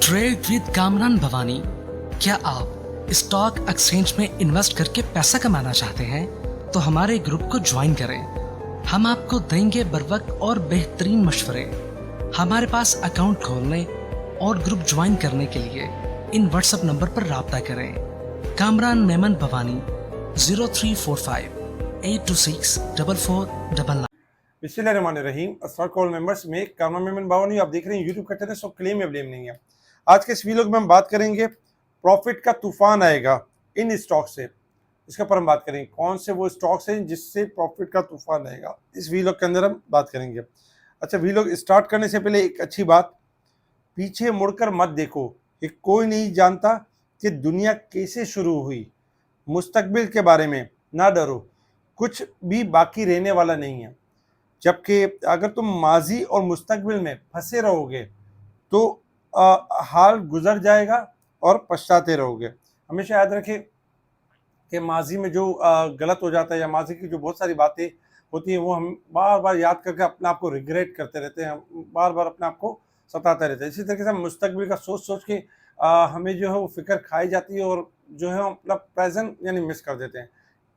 Trade with Kamran Bhavani. क्या आप stock exchange में इन्वेस्ट करके पैसा कमाना चाहते हैं तो हमारे ग्रुप को ज्वाइन करें। हम आपको देंगे बर वक्त और बेहतरीन मशवरे। हमारे पास अकाउंट खोलने और ग्रुप ज्वाइन करने के लिए इन व्हाट्सएप नंबर पर राब्ता करें। कामरान मेमन भवानी 0345-826-4499। बिस्मिल्लाहिर्रहमानिर्रहीम। अस्सलाम कॉल मेंबर्स में कामरान मेमन भवानी आप देख रहे हैं यूट्यूब करते हैं, सो क्लेम या ब्लेम नहीं है। आज के इस वीडियो में हम बात करेंगे प्रॉफिट का तूफान आएगा इन स्टॉक से। इसके ऊपर हम बात करेंगे कौन से वो स्टॉक्स हैं जिससे प्रॉफिट का तूफान आएगा, इस वीडियो के अंदर हम बात करेंगे। अच्छा, वीडियो स्टार्ट करने से पहले एक अच्छी बात, पीछे मुड़कर मत देखो। कि कोई नहीं जानता कि दुनिया कैसे शुरू हुई। मुस्तकबिल के बारे में ना डरो, कुछ भी बाकी रहने वाला नहीं है। जबकि अगर तुम माजी और मुस्तकबिल में फंसे रहोगे तो हाल गुजर जाएगा और पछताते रहोगे। हमेशा याद रखें कि माजी में जो गलत हो जाता है या माजी की जो बहुत सारी बातें होती हैं वो हम बार बार याद करके अपने आप को रिग्रेट करते रहते हैं, बार बार अपने आप को सताते रहते हैं। इसी तरीके से हम मुस्तकबिल का सोच सोच के हमें जो है वो फिक्र खाई जाती है और जो है हम अपना प्रेजेंट यानी मिस कर देते हैं।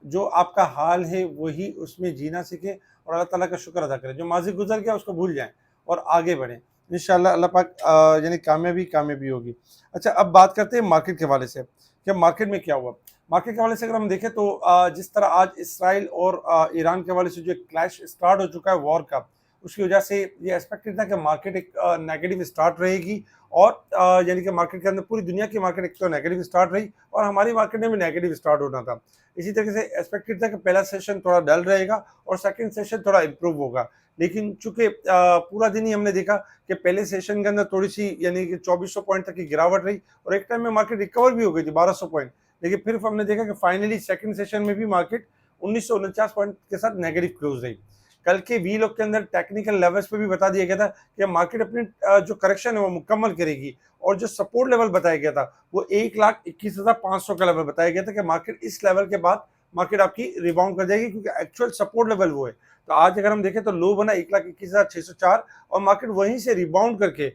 जो आपका हाल है वही उसमें जीना सीखे और अल्लाह ताला का शुक्र अदा करें। जो माजी गुजर गया उसको भूल जाएं और आगे बढ़ें। इंशाल्लाह अल्लाह पाक यानी कामयाबी होगी। अच्छा, अब बात करते हैं मार्केट के हवाले से। क्या मार्केट में क्या हुआ? मार्केट के हवाले से अगर हम देखें तो जिस तरह आज इसराइल और ईरान के हवाले से जो क्लैश स्टार्ट हो चुका है वॉर का, उसकी वजह से ये एक्सपेक्टेड था कि मार्केट एक नेगेटिव स्टार्ट रहेगी और यानी कि मार्केट के अंदर पूरी दुनिया की मार्केट एक तो नेगेटिव स्टार्ट रही और हमारी मार्केट में भी नेगेटिव स्टार्ट होना था। इसी तरीके से एक्सपेक्टेड था कि पहला सेशन थोड़ा डल रहेगा और सेकंड सेशन थोड़ा इंप्रूव होगा। लेकिन चूंकि पूरा दिन ही हमने देखा कि पहले सेशन के अंदर थोड़ी सी यानी कि 2400 पॉइंट तक की गिरावट रही और एक टाइम में मार्केट रिकवर भी हो गई थी 1200 पॉइंट। लेकिन फिर हमने देखा कि फाइनली सेकंड सेशन में भी मार्केट 1949 पॉइंट के साथ नेगेटिव क्लोज रही। कल के वी लॉग के अंदर टेक्निकल लेवल्स पे भी बता दिया गया था कि मार्केट अपनी जो करेक्शन है वो मुकम्मल करेगी और जो सपोर्ट लेवल बताया गया था वो 1,21,500 का लेवल बताया गया था कि मार्केट इस लेवल के बाद मार्केट आपकी रिबाउंड कर जाएगी क्योंकि एक्चुअल सपोर्ट लेवल वो है। तो आज अगर हम देखें तो लो बना 1,21,604 और मार्केट वहीं से रिबाउंड करके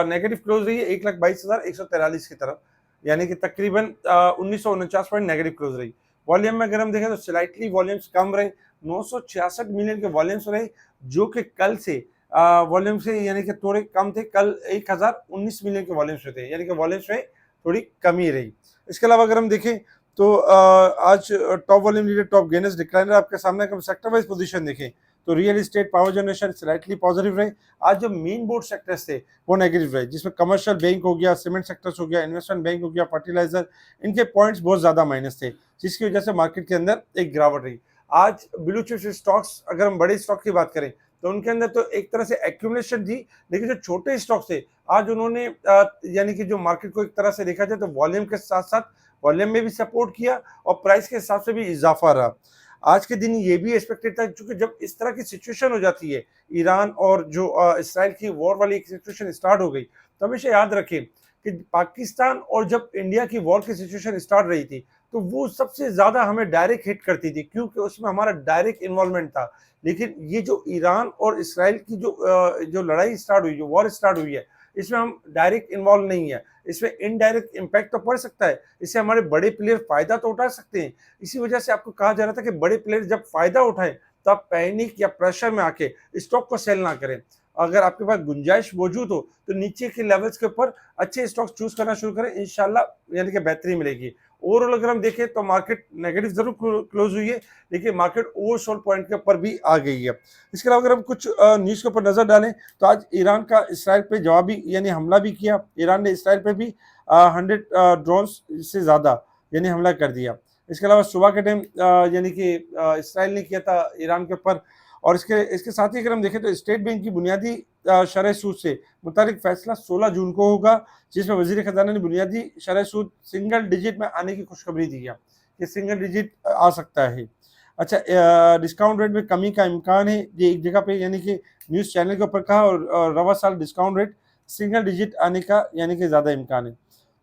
नेगेटिव क्लोज रही है 1,22,143 की तरफ, यानी कि तकरीबन 1949 पॉइंट नेगेटिव क्लोज रही। वॉल्यूम में अगर हम देखें तो स्लाइटली वॉल्यूम्स कम रहे, 966 मिलियन के वॉल्यूम्स रहे जो कि कल से वॉल्यूम से यानी कि थोड़े कम थे। कल 1019 मिलियन के वॉल्यूम्स थे, यानी कि वॉल्यूम्स में थोड़ी कमी रही। इसके अलावा अगर हम देखें तो आज top volume leader, top gainers, decliner आपके सामने। अगर सेक्टर वाइज पोजीशन देखें तो real estate, power generation slightly positive रहे। आज जो मेन बोर्ड सेक्टर्स थे वो नेगेटिव रहे, जिसमें कमर्शियल बैंक हो गया, सीमेंट सेक्टर्स हो गया, इन्वेस्टमेंट बैंक हो गया, फर्टिलाइजर, इनके पॉइंट्स बहुत ज्यादा माइनस थे, जिसकी वजह से मार्केट के अंदर एक गिरावट रही। आज ब्लू चिप स्टॉक्स, अगर हम बड़े स्टॉक की बात करें तो उनके अंदर तो एक तरह से एक्यूमुलेशन थी, लेकिन जो छोटे स्टॉक्स थे आज उन्होंने यानी कि जो मार्केट को एक तरह से देखा जाए तो वॉल्यूम के साथ साथ वॉल्यूम में भी सपोर्ट किया और प्राइस के हिसाब से भी इजाफा रहा। आज के दिन ये भी एक्सपेक्टेड था क्योंकि जब इस तरह की सिचुएशन हो जाती है, ईरान और जो इसराइल की वॉर वाली एक सिचुएशन स्टार्ट हो गई, तो हमेशा याद रखें कि पाकिस्तान और जब इंडिया की वॉर की सिचुएशन स्टार्ट रही थी तो वो सबसे ज्यादा हमें डायरेक्ट हिट करती थी क्योंकि उसमें हमारा डायरेक्ट इन्वॉल्वमेंट था। लेकिन ये जो ईरान और इसराइल की जो लड़ाई स्टार्ट हुई, जो वॉर स्टार्ट हुई है, इसमें हम डायरेक्ट इन्वॉल्व नहीं है, इसमें इनडायरेक्ट इम्पैक्ट तो पड़ सकता है, इससे हमारे बड़े प्लेयर फायदा तो उठा सकते हैं। इसी वजह से आपको कहा जा रहा था कि बड़े प्लेयर जब फायदा उठाएं तो आप पैनिक या प्रेशर में आके स्टॉक को सेल ना करें। अगर आपके पास गुंजाइश मौजूद हो तो नीचे के लेवल्स के ऊपर अच्छे स्टॉक्स चूज करना शुरू करें, इंशाल्लाह यानी कि बेहतरी मिलेगी। ओवरऑल अगर हम देखें तो मार्केट नेगेटिव जरूर क्लोज हुई है, लेकिन मार्केट ओवरसोल्ड पॉइंट के ऊपर भी आ गई है। इसके अलावा अगर हम कुछ न्यूज के ऊपर नजर डालें तो आज ईरान का इसराइल पे जवाबी यानी हमला भी किया। ईरान ने इसराइल पे भी 100 ड्रोन से ज्यादा यानी हमला कर दिया। इसके अलावा सुबह के टाइम यानी कि इसराइल ने किया था ईरान के ऊपर। और इसके साथ ही अगर हम देखें तो स्टेट बैंक की बुनियादी शरह सूद से मुताबिक फैसला 16 जून को होगा, जिसमें वजीर खजाना ने बुनियादी शरह सूद सिंगल डिजिट में आने की खुशखबरी दी है कि सिंगल डिजिट आ सकता है। अच्छा, डिस्काउंट रेट में कमी का इम्कान है, ये एक जगह पे यानी कि न्यूज़ चैनल के ऊपर कहा। और रवा साल डिस्काउंट रेट सिंगल डिजिट आने का यानी कि ज़्यादा इम्कान है।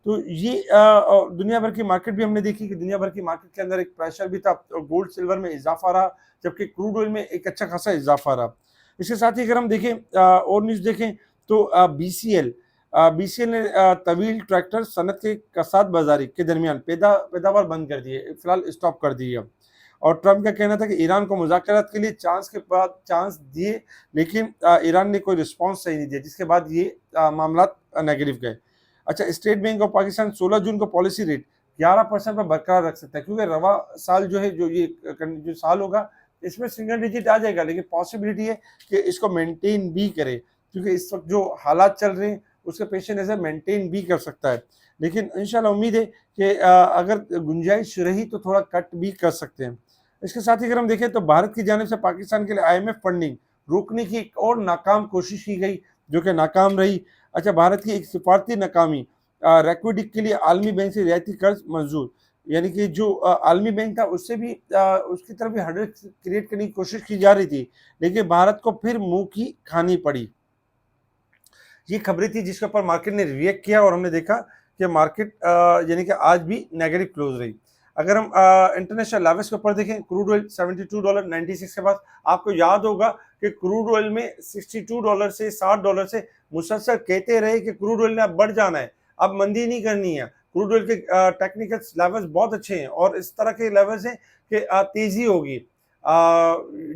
तो ये दुनिया भर की मार्केट भी हमने देखी कि दुनिया भर की मार्केट के अंदर एक प्रेशर भी था, गोल्ड सिल्वर में इजाफा रहा, जबकि क्रूड ऑयल में एक अच्छा खासा इजाफा रहा। इसके साथ ही अगर हम देखें और न्यूज़ देखें तो BCL बीसीएल ने तवील ट्रैक्टर सनत के कसाद बाजारी के दरमियान पैदावार बंद कर दी है, फिलहाल स्टॉप कर दी है। और ट्रंप का कहना था कि ईरान को मुज़ाकरात के लिए चांस के बाद चांस दिए, लेकिन ईरान ने कोई रिस्पांस सही नहीं दिया, जिसके बाद ये मामला नेगेटिव गए। अच्छा, स्टेट बैंक ऑफ पाकिस्तान 16 जून को पॉलिसी रेट 11% पर बरकरार रख सकता है, क्योंकि रवा साल जो है, जो साल होगा, इसमें सिंगल डिजिट आ जाएगा, लेकिन पॉसिबिलिटी है कि इसको मेंटेन भी करे, क्योंकि इस वक्त जो हालात चल रहे हैं उसके पेश नज़र मेंटेन भी कर सकता है। लेकिन इंशाल्लाह उम्मीद है कि अगर गुंजाइश रही तो थोड़ा कट भी कर सकते हैं। इसके साथ ही अगर हम देखें तो भारत की जानिब से पाकिस्तान के लिए IMF फंडिंग रोकने की एक और नाकाम कोशिश की गई, जो कि नाकाम रही। अच्छा, भारत की एक सिफारती नाकामी, रेक्विडिक के लिए आलमी बैंक से रियायती कर्ज मंजूर, यानी कि जो आलमी बैंक था उससे भी उसकी तरफ भी हर्डल क्रिएट करने की कोशिश की जा रही थी, लेकिन भारत को फिर मुंह की खानी पड़ी। ये खबरें थी जिसके ऊपर मार्केट ने रिएक्ट किया, और हमने देखा कि मार्केट यानी कि आज भी नेगेटिव क्लोज रही। अगर हम इंटरनेशनल लेवल्स के ऊपर देखें, क्रूड ऑयल $72.96 के पास, आपको याद होगा कि क्रूड ऑयल में $62 से $60 से मुसलसल कहते रहे कि क्रूड ऑयल ने अब बढ़ जाना है, अब मंदी नहीं करनी है। क्रूड ऑयल के टेक्निकल लेवल्स बहुत अच्छे हैं, और इस तरह के लेवल्स हैं कि तेजी होगी।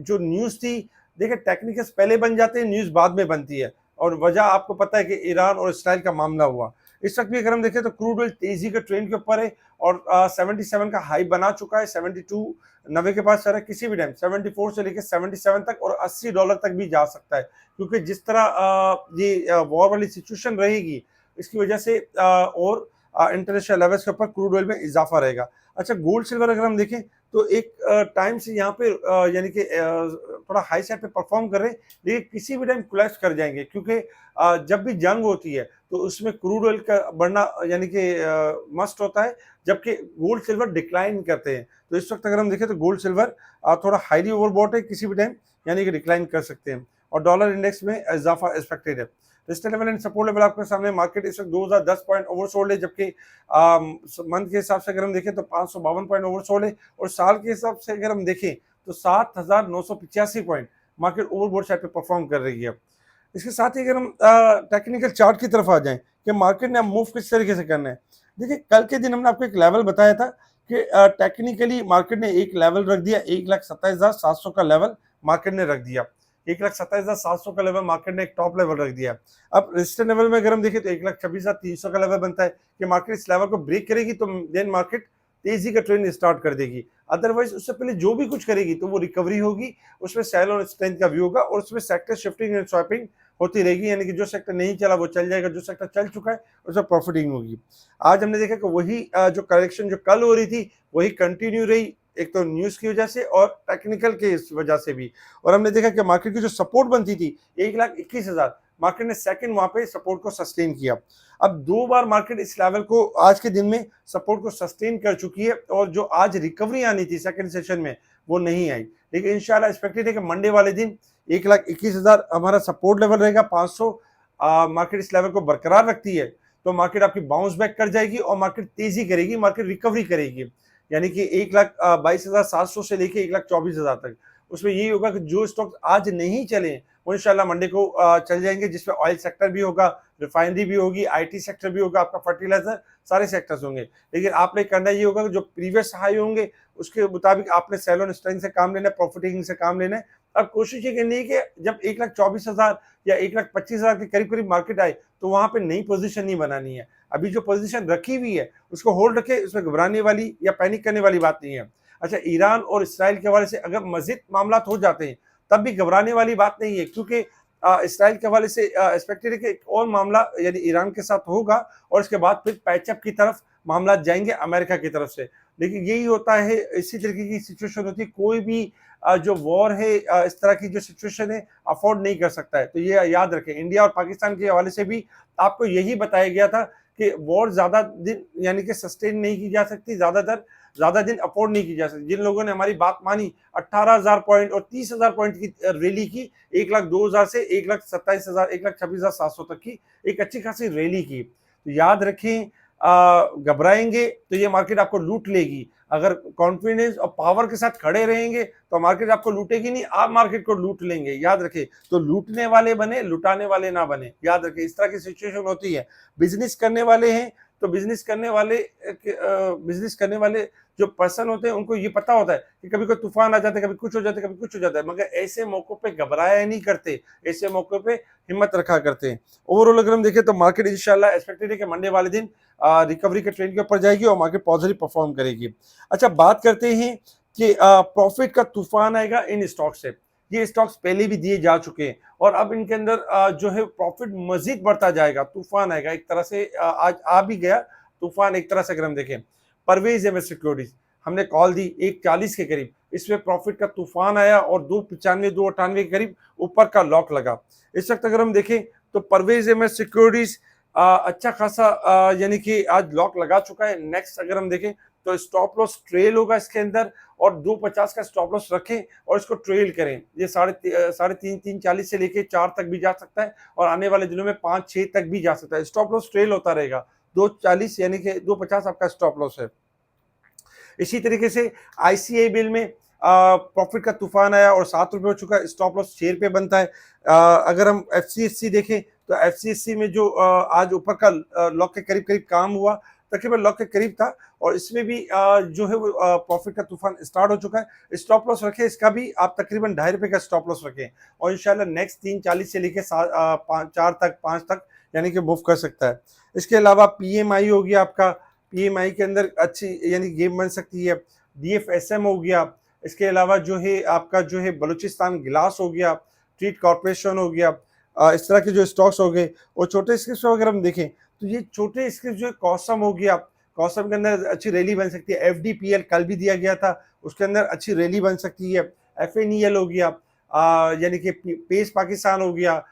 जो न्यूज़ थी, देखिए टेक्निकल्स पहले बन जाते हैं, न्यूज़ बाद में बनती है, और वजह आपको पता है कि ईरान और इसराइल का मामला हुआ। इस वक्त भी अगर हम देखें तो क्रूड ऑयल तेजी के ट्रेंड के ऊपर है, और 77 का हाई बना चुका है, 72 90 के पास सर है, किसी भी टाइम 74 से लेकर 77 तक और $80 तक भी जा सकता है, क्योंकि जिस तरह ये वॉर वाली सिचुएशन रहेगी, इसकी वजह से और इंटरनेशनल लेवल्स के ऊपर क्रूड ऑयल में इजाफा रहेगा। अच्छा, गोल्ड सिल्वर अगर हम देखें तो एक टाइम से यहाँ पे यानी कि थोड़ा हाई साइड पे परफॉर्म कर रहे हैं, लेकिन किसी भी टाइम कोलैप्स कर जाएंगे, क्योंकि जब भी जंग होती है तो उसमें क्रूड ऑयल का बढ़ना यानी कि मस्ट होता है, जबकि गोल्ड सिल्वर डिक्लाइन करते हैं। तो इस वक्त अगर हम देखें तो गोल्ड सिल्वर थोड़ा हाईली ओवरबॉट है, किसी भी टाइम यानी कि डिक्लाइन कर सकते हैं, और डॉलर इंडेक्स में इजाफा एक्सपेक्टेड है। Resistance level and support level आपके सामने, मार्केट इस वक्त 2010 पॉइंट ओवरसोल्ड है, जबकि मंथ के हिसाब से अगर हम देखें तो 552 पॉइंट ओवरसोल्ड है, और साल के हिसाब से अगर हम देखें तो 7,985 पॉइंट मार्केट ओवरबॉट साइड पे परफॉर्म कर रही है। इसके साथ ही अगर हम टेक्निकल चार्ट की तरफ आ जाएं कि मार्केट ने अब मूव किस तरीके से करना है, देखिए कल के दिन हमने आपको एक लेवल बताया था कि टेक्निकली मार्केट ने एक लेवल रख दिया, 1,27,700 का लेवल मार्केट ने रख दिया, 1,27,700 का लेवल मार्केट ने एक टॉप लेवल रख दिया। अब रेजिस्टेंस लेवल में अगर हम देखें तो 1,26,300 का लेवल बनता है कि मार्केट इस लेवल को ब्रेक करेगी तो देन मार्केट तेजी का ट्रेंड स्टार्ट कर देगी, अदरवाइज उससे पहले जो भी कुछ करेगी तो वो रिकवरी होगी, उसमें सेल और स्ट्रेंथ का व्यू होगा, और उसमें सेक्टर शिफ्टिंग एंड स्वैपिंग होती रहेगी, यानी कि जो सेक्टर नहीं चला वो चल जाएगा, जो सेक्टर चल चुका है उसमें प्रॉफिटिंग होगी। आज हमने देखा कि वही जो करेक्शन जो कल हो रही थी वही कंटिन्यू रही, एक तो न्यूज़ की वजह से और टेक्निकल के इस वजह से भी, और हमने देखा कि मार्केट की जो सपोर्ट बनती थी 1,21,000, मार्केट ने सेकंड वहां पे सपोर्ट को सस्टेन किया। अब 2 बार मार्केट इस लेवल को आज के दिन में सपोर्ट को सस्टेन कर चुकी है, और जो आज रिकवरी आनी थी सेकंड सेशन में वो नहीं आई, लेकिन इंशाल्लाह एक्सपेक्टेड है कि मंडे वाले दिन 1,21,000 हमारा सपोर्ट लेवल रहेगा। 500 मार्केट इस लेवल को बरकरार रखती है तो मार्केट आपकी बाउंस बैक कर जाएगी और मार्केट तेजी करेगी, मार्केट रिकवरी करेगी, यानी कि 1,22,700 से लेके 1,24,000 तक। उसमें यही होगा कि जो स्टॉक आज नहीं चले वो इंशाल्लाह मंडे को चल जाएंगे, जिसमें ऑयल सेक्टर भी होगा, रिफाइनरी भी होगी, IT सेक्टर भी होगा, आपका फर्टिलाइजर, सारे सेक्टर्स होंगे। लेकिन आपने करना ये होगा कि जो प्रीवियस हाई होंगे उसके मुताबिक आपने सेल ऑन स्ट्रेंथ से काम लेना है, प्रॉफिटिंग से काम लेना है। अब कोशिश ये करनी है कि जब 1,24,000 या 1,25,000 के करीब करीब मार्केट आए तो वहां पे नई पोजीशन नहीं बनानी है। अभी जो पोजीशन रखी हुई है उसको होल्ड रखे, उसमें घबराने वाली या पैनिक करने वाली बात नहीं है। अच्छा, ईरान और इसराइल के हवाले से अगर मजीद मामला हो जाते हैं तब भी घबराने वाली बात नहीं है, क्योंकि इसराइल के हवाले से एक्सपेक्टेड है कि एक और मामला यानी ईरान के साथ होगा, और इसके बाद फिर पैचअप की तरफ मामला जाएंगे अमेरिका की तरफ से। लेकिन यही होता है, इसी तरीके की सिचुएशन होती है, कोई भी जो वॉर है इस तरह की जो सिचुएशन है अफोर्ड नहीं कर सकता है। तो ये याद रखें, इंडिया और पाकिस्तान के हवाले से भी आपको यही बताया गया था कि वॉर ज्यादा दिन यानी कि सस्टेन नहीं की जा सकती, ज्यादा दिन अफोर्ड नहीं की जा सकती। जिन लोगों ने हमारी बात मानी, 18,000 पॉइंट और 30,000 पॉइंट की रैली की, 1,02,000 से 1,27,000 1,26,700 तक की एक अच्छी खासी रैली की। तो याद रखें, घबराएंगे तो ये मार्केट आपको लूट लेगी, अगर कॉन्फिडेंस और पावर के साथ खड़े रहेंगे तो मार्केट आपको लूटेगी नहीं, आप मार्केट को लूट लेंगे, याद रखिए। तो लूटने वाले बने, लुटाने वाले ना बने, याद रखिए। इस तरह की सिचुएशन होती है। बिजनेस करने वाले हैं तो बिजनेस करने वाले जो पर्सन होते हैं उनको ये पता होता है कि कभी कोई तूफान आ जाता है, कभी कुछ हो जाता है, कभी कुछ हो जाता है, मगर ऐसे मौकों पे घबराया नहीं करते, ऐसे मौकों पे हिम्मत रखा करते हैं। ओवरऑल अगर हम देखें तो मार्केट इंशाल्लाह एक्सपेक्टेड है कि मंडे वाले दिन रिकवरी के ट्रेंड के ऊपर जाएगी और मार्केट पॉजिटिव परफॉर्म करेगी। अच्छा, बात करते हैं कि प्रॉफिट का तूफान आएगा इन स्टॉक से। ये स्टॉक्स पहले भी दिए जा चुके हैं और अब इनके अंदर जो है प्रॉफिट मजीद बढ़ता जाएगा, तूफान आएगा एक तरह से। आज आ भी गया तूफान एक तरह से। अगर हम देखें परवेज एमएस सिक्योरिटीज, हमने कॉल दी 140 के करीब, इसमें प्रॉफिट का तूफान आया और 295 298 के करीब ऊपर का लॉक लगा। इस वक्त अगर हम देखें तो परवेज एमएस सिक्योरिटीज अच्छा खासा यानी कि आज लॉक लगा चुका है। नेक्स्ट अगर हम देखें तो स्टॉप लॉस ट्रेल होगा इसके अंदर और 250 का स्टॉप लॉस रखें और इसको ट्रेल करें। ये साढ़े तीन 340 से लेके 4 तक भी जा सकता है और आने वाले दिनों में 5-6 तक भी जा सकता है। स्टॉप लॉस ट्रेल होता रहेगा। 240 यानी कि 250 आपका स्टॉप लॉस है। इसी तरीके से आईसीआई बिल में प्रॉफिट का तूफान आया और 7 रुपये हो चुका है, स्टॉप लॉस शेयर पे बनता है। अगर हम एफसीएससी देखें तो एफसीएससी में जो आज ऊपर का लॉक के करीब करीब काम हुआ, तकरीबन लॉक के करीब था और इसमें भी जो है वो प्रॉफिट का तूफान स्टार्ट हो चुका है। स्टॉप लॉस रखें इसका भी आप तकरीबन 2.5 रुपये का स्टॉप लॉस रखें और इंशाल्लाह नेक्स्ट 340 से लेके 4 तक 5 तक यानी कि मूव कर सकता है। इसके अलावा पीएमआई हो गया आपका, पीएमआई के अंदर अच्छी यानी गेम बन सकती है। डीएफएसएम हो गया, इसके अलावा जो है आपका जो है बलूचिस्तान गिलास हो गया, ट्रीट कॉर्पोरेशन हो गया, इस तरह के जो स्टॉक्स हो गए। और छोटे स्क्रिप्ट अगर हम देखें तो ये छोटे स्क्रिप्ट जो है कॉसम हो गया, कॉसम के अंदर अच्छी रैली बन सकती है। एफडीपीएल कल भी दिया गया था, उसके अंदर अच्छी रैली बन सकती है। एफएनईएल हो गया, यानी कि पेस पाकिस्तान हो गया,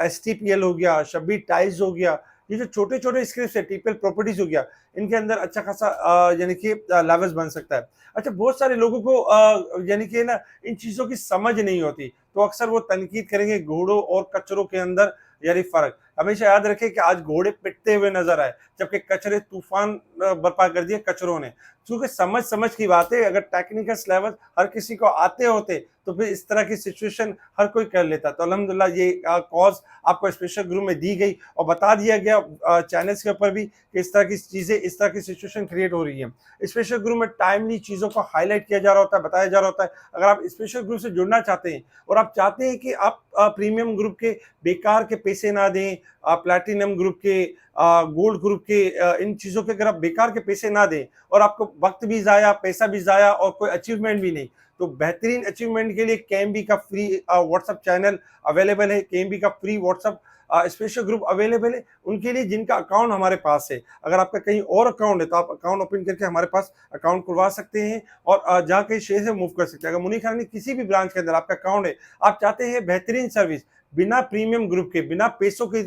एसटीपीएल हो गया, शब्बीर टाइल्स हो गया। ये जो छोटे छोटे स्क्रिप्ट है, टीपीएल प्रॉपर्टीज हो गया, इनके अंदर अच्छा खासा यानी कि लेवल्स बन सकता है। अच्छा, बहुत सारे लोगों को यानी कि ना इन चीज़ों की समझ नहीं होती, तो अक्सर वो तनकीद करेंगे घोड़ों और कचरों के अंदर यानी फ़र्क। हमेशा याद रखें कि आज घोड़े पिटते हुए नजर आए जबकि कचरे तूफान बर्पा कर दिए कचरों ने। क्योंकि समझ की बात है, अगर टेक्निकल लेवल हर किसी को आते होते तो फिर इस तरह की सिचुएशन हर कोई कर लेता। तो अल्हम्दुलिल्लाह ये कॉज आपको स्पेशल ग्रुप में दी गई और बता दिया गया चैनल्स के ऊपर भी कि इस तरह की चीज़ें, इस तरह की सिचुएशन क्रिएट हो रही है। स्पेशल ग्रुप में टाइमली चीज़ों को हाईलाइट किया जा रहा होता है, बताया जा रहा होता है। अगर आप स्पेशल ग्रुप से जुड़ना चाहते हैं और आप चाहते हैं कि आप प्रीमियम ग्रुप के बेकार के पैसे ना दें, प्लैटिनम ग्रुप के, गोल्ड ग्रुप के, इन चीज़ों के अगर आप बेकार के पैसे ना दें और आपको वक्त भी ज़ाया, पैसा भी ज़ाया और कोई अचीवमेंट भी नहीं, तो बेहतरीन अचीवमेंट के लिए केएमबी का फ्री व्हाट्सएप चैनल अवेलेबल है। केएमबी का free WhatsApp special group available है उनके लिए जिनका अकाउंट हमारे पास है। अगर आपका कहीं और अकाउंट है तो आप अकाउंट ओपन करके हमारे पास अकाउंट खुलवा सकते हैं और जहाँ कहीं शेयर से मूव कर सकते हैं। अगर मुनीर खान किसी भी ब्रांच के अंदर आपका अकाउंट है, आप चाहते हैं बेहतरीन सर्विस बिना प्रीमियम ग्रुप के, बिना पैसों के,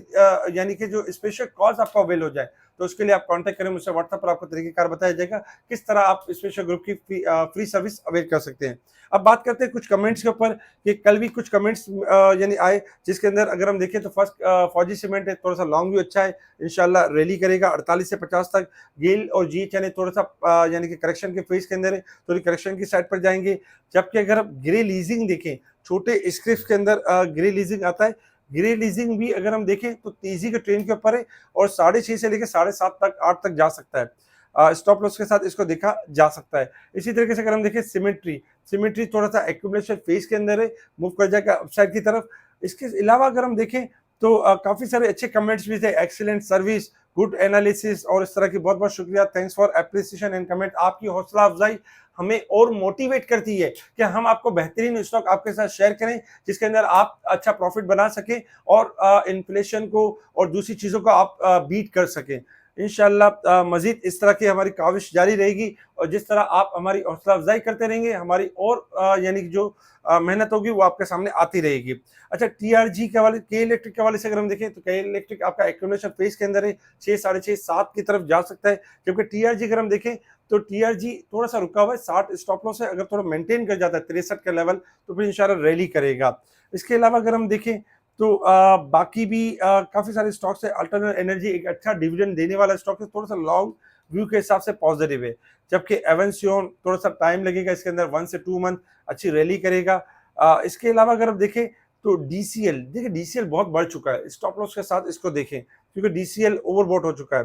यानी कि जो स्पेशल कॉल्स आपको अवेल हो जाए, तो उसके लिए आप कांटेक्ट करें मुझसे व्हाट्सएप पर। आपको तरीकेकार बताया जाएगा किस तरह आप स्पेशल ग्रुप की फ्री सर्विस अवेल कर सकते हैं। अब बात करते हैं कुछ कमेंट्स के ऊपर कि कल भी कुछ कमेंट्स यानी आए, जिसके अंदर अगर हम देखें तो फर्स्ट फौजी सीमेंट है, थोड़ा सा लॉन्ग व्यू अच्छा है, इंशाल्लाह रैली करेगा 48 से 50 तक। गेल और जीएचएन थोड़ा सा यानी कि करेक्शन के फेज के अंदर है, थोड़ी करेक्शन की साइड पर जाएंगे। जबकि अगर आप ग्रे लीजिंग देखें, छोटे स्क्रिप्ट के अंदर ग्रे लीजिंग आता है। ग्रे लीजिंग भी अगर हम देखें तो तेजी के ट्रेंड के ऊपर है और 6.5 से लेकर 7.5 तक 8 तक जा सकता है। स्टॉप लॉस के साथ इसको देखा जा सकता है। इसी तरीके से अगर हम देखें सिमेट्री थोड़ा सा एक्यूमुलेशन फेज के अंदर है, मूव कर जाएगा अपसाइड की तरफ। इसके अलावा अगर हम देखें तो काफी सारे अच्छे कमेंट्स भी थे, एक्सीलेंट सर्विस, गुड एनालिसिस और इस तरह की। बहुत बहुत शुक्रिया, thanks for appreciation and comment. आपकी हौसला अफजाई हमें और मोटिवेट करती है कि हम आपको बेहतरीन स्टॉक आपके साथ शेयर करें जिसके अंदर आप अच्छा प्रॉफिट बना सकें और इन्फ्लेशन को और दूसरी चीज़ों को आप बीट कर सकें। इंशाल्लाह मजीद इस तरह की हमारी काविश जारी रहेगी और जिस तरह आप हमारी हौसला अफजाई करते रहेंगे, हमारी और यानी जो मेहनत होगी वो आपके सामने आती रहेगी। अच्छा, टीआरजी के हवाले, के इलेक्ट्रिक के हवाले से अगर हम देखें तो के इलेक्ट्रिक आपका एक्यूमुलेशन फेज के अंदर है, 6, 6.5, 7 की तरफ जा सकता है। जबकि टीआरजी अगर हम देखें तो टीआरजी थोड़ा सा रुका हुआ है, 60 स्टॉप लॉस है। अगर थोड़ा मेंटेन कर जाता है 63 का लेवल तो फिर इंशाल्लाह रैली करेगा। इसके अलावा अगर हम देखें तो बाकी भी काफ़ी सारे स्टॉक्स है। अल्टरनेट एनर्जी एक अच्छा डिविडेंड देने वाला स्टॉक है, थोड़ा सा लॉन्ग व्यू के हिसाब से पॉजिटिव है, जबकि एवेंसियोन थोड़ा सा टाइम लगेगा, इसके अंदर 1 से 2 मंथ अच्छी रैली करेगा। इसके अलावा अगर आप देखें तो डीसीएल, देखिए डीसीएल बहुत बढ़ चुका है, स्टॉप लॉस के साथ इसको देखें क्योंकि डीसीएल ओवरबॉट हो चुका है।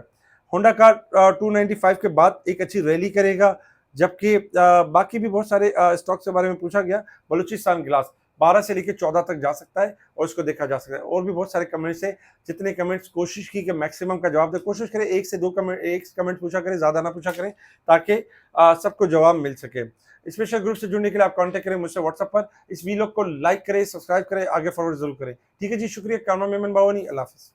होंडा कार 295 के बाद एक अच्छी रैली करेगा, जबकि बाकी भी बहुत सारे स्टॉक्स के बारे में पूछा गया। बलूचिस्तान ग्लास 12 से लेकर 14 तक जा सकता है और इसको देखा जा सकता है। और भी बहुत सारे कमेंट्स हैं, जितने कमेंट्स कोशिश की कि मैक्सिमम का जवाब दे, कोशिश करें 1 से 2 कमेंट, एक कमेंट पूछा करें, ज़्यादा ना पूछा करें, ताकि सबको जवाब मिल सके। स्पेशल ग्रुप से जुड़ने के लिए आप कांटेक्ट करें मुझसे व्हाट्सएप पर। इस वीडियो को लाइक करें, सब्सक्राइब करें, आगे फॉरवर्ड जरूर करें। ठीक है जी, शुक्रिया। कामरान मेमन बावनी, अल्लाह हाफिज़।